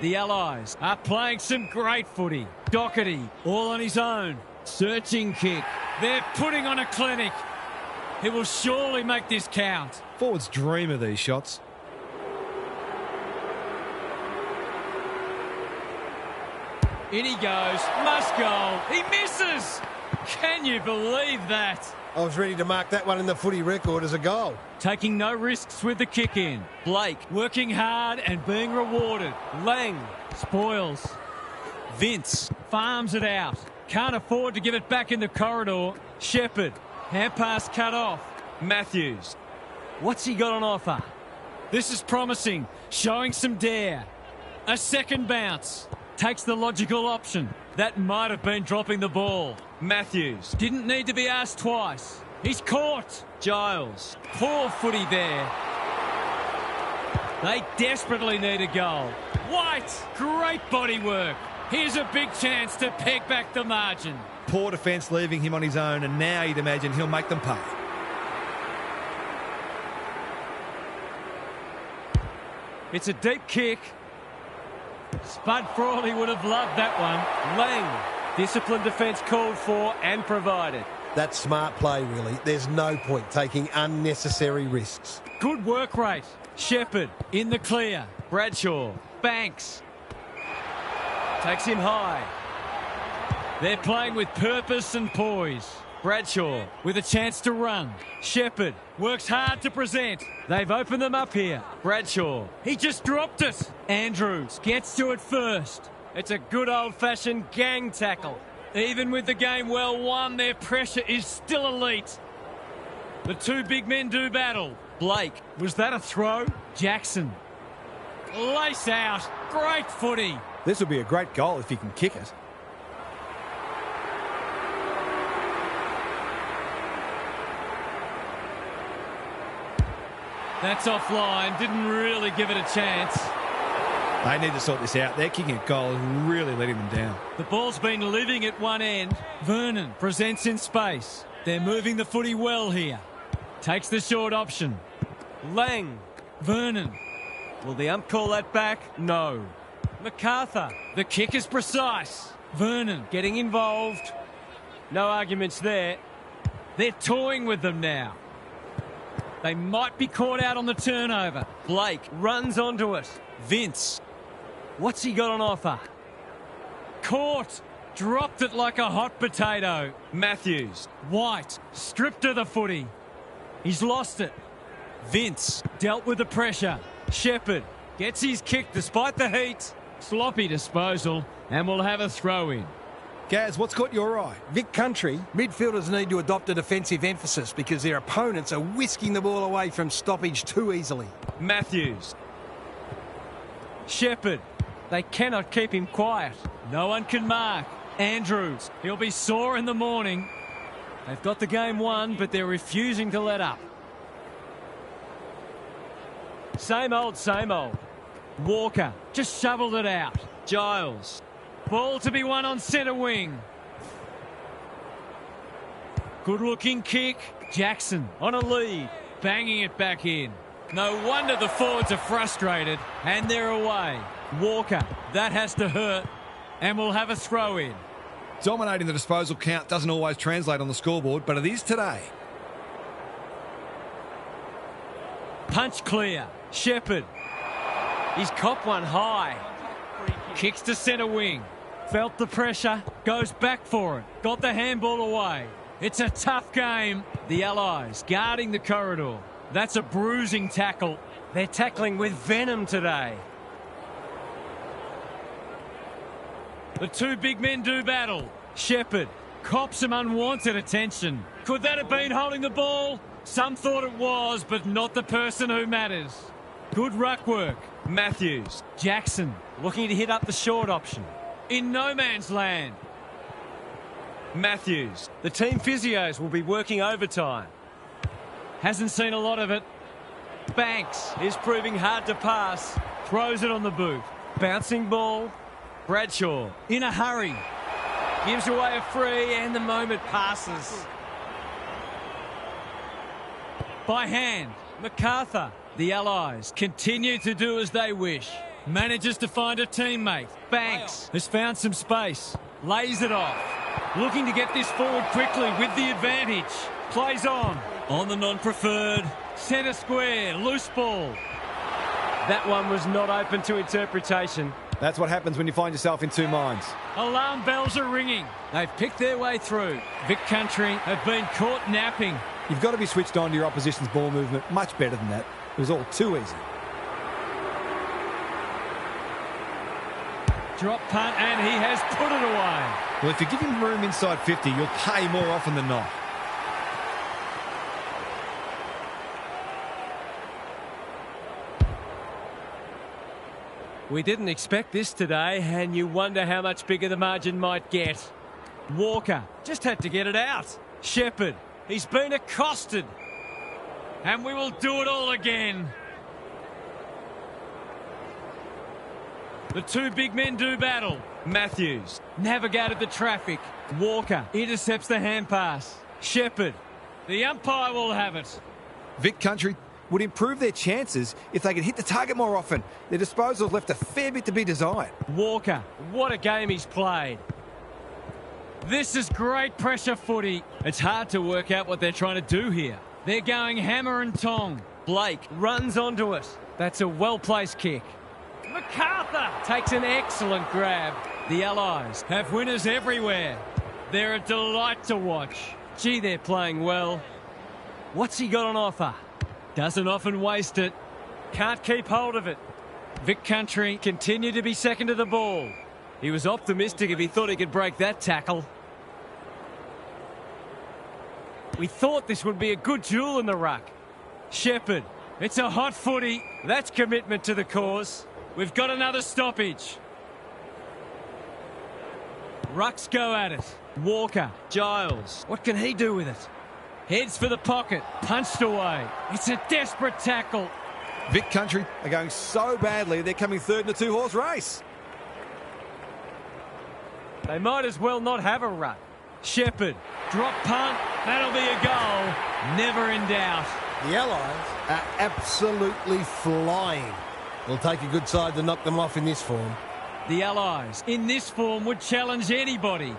The Allies are playing some great footy. Doherty all on his own. Searching kick. They're putting on a clinic. He will surely make this count. Forwards dream of these shots. In he goes. Must goal. He misses. Can you believe that? I was ready to mark that one in the footy record as a goal. Taking no risks with the kick in. Blake working hard and being rewarded. Lang spoils. Vince farms it out. Can't afford to give it back in the corridor. Shepherd. Hand pass cut off. Matthews. What's he got on offer? This is promising. Showing some dare. A second bounce. Takes the logical option. That might have been dropping the ball. Matthews didn't need to be asked twice. He's caught. Giles. Poor footy there. They desperately need a goal. White. Great body work. Here's a big chance to peg back the margin. Poor defence leaving him on his own, and now you'd imagine he'll make them pay. It's a deep kick. Spud Frawley would have loved that one. Lang. Disciplined defence called for and provided. That's smart play, really. There's no point taking unnecessary risks. Good work rate. Shepherd in the clear. Bradshaw. Banks. Takes him high. They're playing with purpose and poise. Bradshaw with a chance to run. Shepherd works hard to present. They've opened them up here. Bradshaw. He just dropped it. Andrews gets to it first. It's a good old-fashioned gang tackle. Even with the game well won, their pressure is still elite. The two big men do battle. Blake. Was that a throw? Jackson. Lace out. Great footy. This will be a great goal if he can kick it. That's offline. Didn't really give it a chance. They need to sort this out. Their kicking a goal is really letting them down. The ball's been living at one end. Vernon presents in space. They're moving the footy well here. Takes the short option. Lang. Vernon. Will the ump call that back? No. MacArthur. The kick is precise. Vernon getting involved. No arguments there. They're toying with them now. They might be caught out on the turnover. Blake runs onto it. Vince. What's he got on offer? Caught. Dropped it like a hot potato. Matthews. White. Stripped of the footy. He's lost it. Vince. Dealt with the pressure. Shepherd. Gets his kick despite the heat. Sloppy disposal. And we'll have a throw in. Gaz, what's caught your eye? Vic Country, midfielders need to adopt a defensive emphasis because their opponents are whisking the ball away from stoppage too easily. Matthews. Shepherd. They cannot keep him quiet. No one can mark. Andrews. He'll be sore in the morning. They've got the game won, but they're refusing to let up. Same old, same old. Walker just shoveled it out. Giles. Ball to be won on centre wing. Good looking kick. Jackson on a lead. Banging it back in. No wonder the forwards are frustrated. And they're away. Walker. That has to hurt. And we'll have a throw in. Dominating the disposal count doesn't always translate on the scoreboard, but it is today. Punch clear. Shepherd. He's copped one high. Kicks to centre wing. Felt the pressure. Goes back for it. Got the handball away. It's a tough game. The Allies guarding the corridor. That's a bruising tackle. They're tackling with venom today. The two big men do battle. Shepherd cops some unwanted attention. Could that have been holding the ball? Some thought it was, but not the person who matters. Good ruck work. Matthews. Jackson looking to hit up the short option. In no man's land. Matthews. The team physios will be working overtime. Hasn't seen a lot of it. Banks is proving hard to pass. Throws it on the boot. Bouncing ball. Bradshaw in a hurry. Gives away a free and the moment passes. By hand. MacArthur. The Allies continue to do as they wish. Manages to find a teammate. Banks has found some space. Lays it off. Looking to get this forward quickly with the advantage. Plays on. On the non-preferred. Centre square. Loose ball. That one was not open to interpretation. That's what happens when you find yourself in two minds. Alarm bells are ringing. They've picked their way through. Vic Country have been caught napping. You've got to be switched on to your opposition's ball movement much better than that. It was all too easy. Drop punt and he has put it away. Well, if you give him room inside 50, you'll pay more often than not. We didn't expect this today, and you wonder how much bigger the margin might get. Walker just had to get it out. Shepherd, he's been accosted. And we will do it all again. The two big men do battle. Matthews navigated the traffic. Walker intercepts the hand pass. Shepherd, the umpire will have it. Vic Country would improve their chances if they could hit the target more often. Their disposals left a fair bit to be desired. Walker, what a game he's played. This is great pressure footy. It's hard to work out what they're trying to do here. They're going hammer and tong. Blake runs onto it. That's a well-placed kick. MacArthur takes an excellent grab. The Allies have winners everywhere. They're a delight to watch. Gee, they're playing well. What's he got on offer? Doesn't often waste it. Can't keep hold of it. Vic Country continued to be second to the ball. He was optimistic if he thought he could break that tackle. We thought this would be a good duel in the ruck. Shepherd, it's a hot footy. That's commitment to the cause. We've got another stoppage. Rucks go at it. Walker, Giles, what can he do with it? Heads for the pocket, punched away. It's a desperate tackle. Vic Country are going so badly, they're coming third in a two-horse race. They might as well not have a run. Shepherd, drop punt, that'll be a goal. Never in doubt. The Allies are absolutely flying. It'll take a good side to knock them off in this form. The Allies, in this form, would challenge anybody.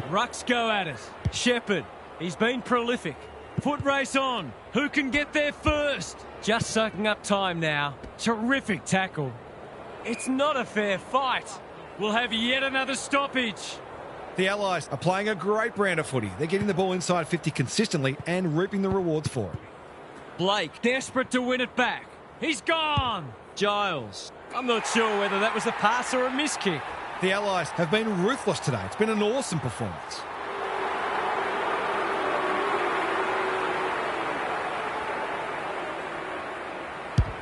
Rucks go at it. Shepherd, he's been prolific. Foot race on. Who can get there first? Just soaking up time now. Terrific tackle. It's not a fair fight. We'll have yet another stoppage. The Allies are playing a great brand of footy. They're getting the ball inside 50 consistently and reaping the rewards for it. Blake, desperate to win it back. He's gone. Giles, I'm not sure whether that was a pass or a miss kick. The Allies have been ruthless today. It's been an awesome performance.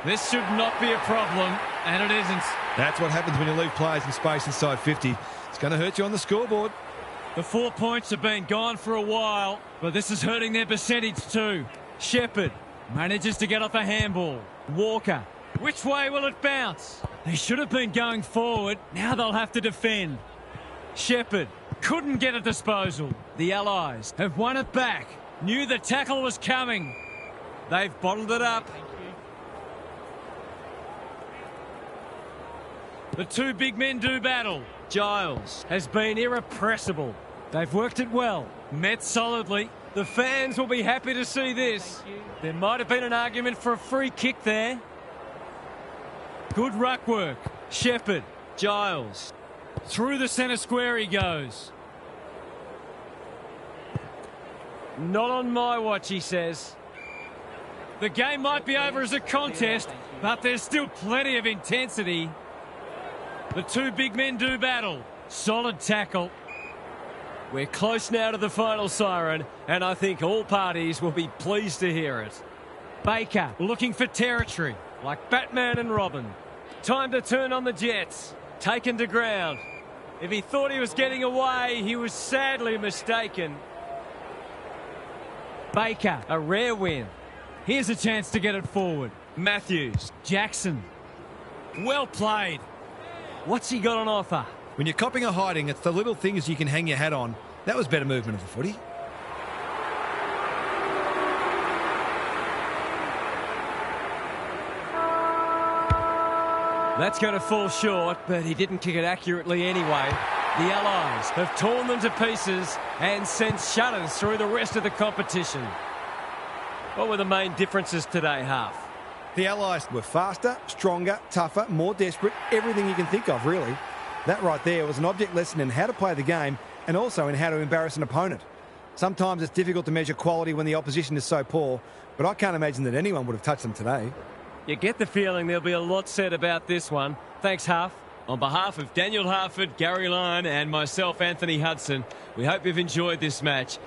This should not be a problem, and it isn't. That's what happens when you leave players in space inside 50. It's going to hurt you on the scoreboard. The 4 points have been gone for a while, but this is hurting their percentage too. Shepherd manages to get off a handball. Walker, which way will it bounce? They should have been going forward. Now they'll have to defend. Shepherd couldn't get a disposal. The Allies have won it back. Knew the tackle was coming. They've bottled it up. The two big men do battle. Giles has been irrepressible. They've worked it well. Met solidly. The fans will be happy to see this. There might have been an argument for a free kick there. Good ruck work. Shepherd, Giles. Through the centre square he goes. Not on my watch, he says. The game might be over as a contest, but there's still plenty of intensity. The two big men do battle. Solid tackle. We're close now to the final siren, and I think all parties will be pleased to hear it. Baker looking for territory, like Batman and Robin. Time to turn on the Jets. Taken to ground. If he thought he was getting away, he was sadly mistaken. Baker, a rare win. Here's a chance to get it forward. Matthews, Jackson. Well played. What's he got on offer? When you're copping a hiding, it's the little things you can hang your hat on. That was better movement of the footy. That's going to fall short, but he didn't kick it accurately anyway. The Allies have torn them to pieces and sent shudders through the rest of the competition. What were the main differences today, Half? The Allies were faster, stronger, tougher, more desperate, everything you can think of, really. That right there was an object lesson in how to play the game and also in how to embarrass an opponent. Sometimes it's difficult to measure quality when the opposition is so poor, but I can't imagine that anyone would have touched them today. You get the feeling there'll be a lot said about this one. Thanks, Half. On behalf of Daniel Harford, Gary Lyon and myself, Anthony Hudson, we hope you've enjoyed this match.